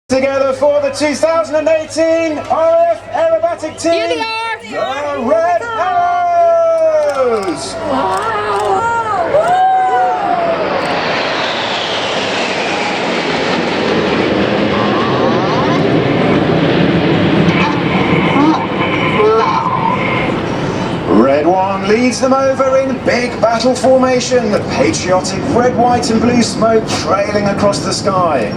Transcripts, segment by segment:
Together for the 2018 RF Aerobatic Team, Here they are. the Red Arrows! Red 1 leads them over in big battle formation, the patriotic red, white and blue smoke trailing across the sky.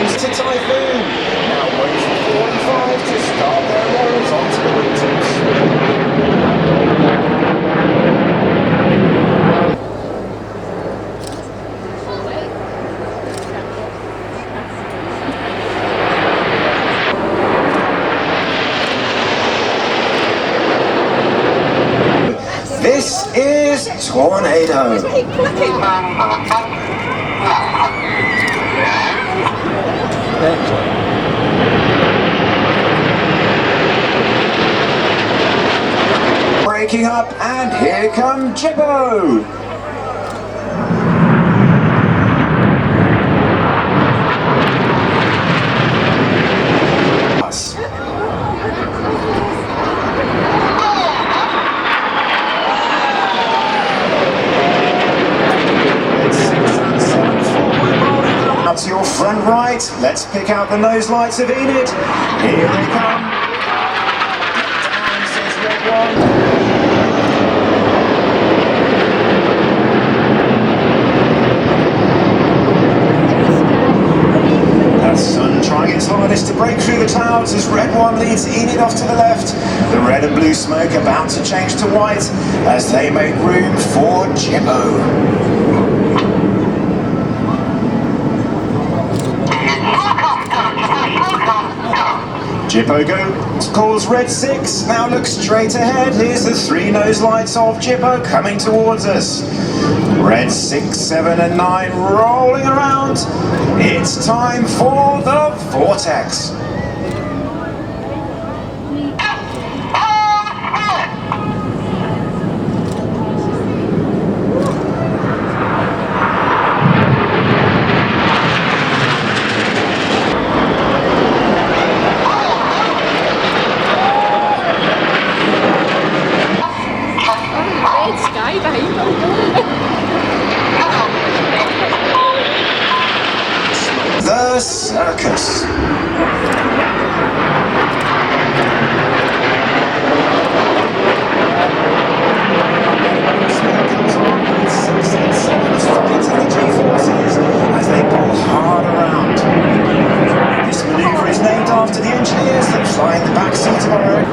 To Typhoon, now wait for 45 to start their rolls onto the wingtips. This is Tornado. Keep clicking. Breaking up, and here come Jippo! Out to your front right, let's pick out the nose lights of Enid. Here they come. Down says Red 1. Trying its hardest to break through the clouds as Red 1 leads Enid off to the left. The red and blue smoke about to change to white as they make room for Jippo. Jippo calls Red 6, now looks straight ahead. Here's the three nose lights of Jippo coming towards us. Red 6, 7 and 9 rolling around. It's time for the Vortex. The circus. As they pull hard around. This maneuver is named after the engineers that fly in the back seat of our own.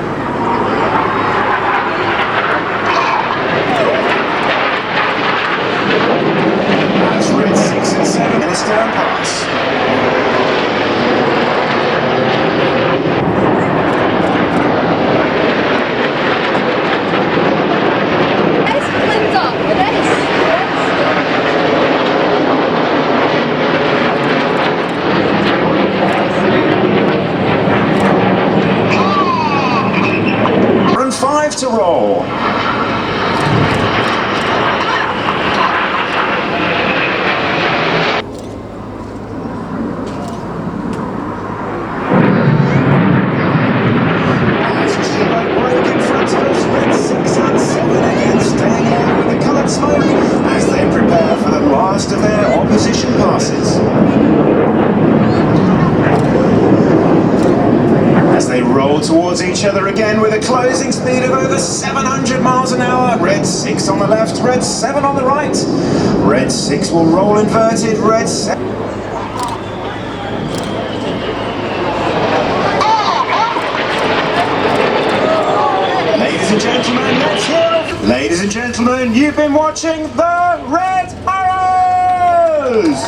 As Red 6 and 7 in a stern pass. Run 5 to roll. As they prepare for the last of their opposition passes. As they roll towards each other again with a closing speed of over 700 miles an hour. Red 6 on the left, Red 7 on the right. Red 6 will roll inverted, Red 7. Ladies and gentlemen, let's hear it. Ladies and gentlemen, you've been watching the Red Arrows!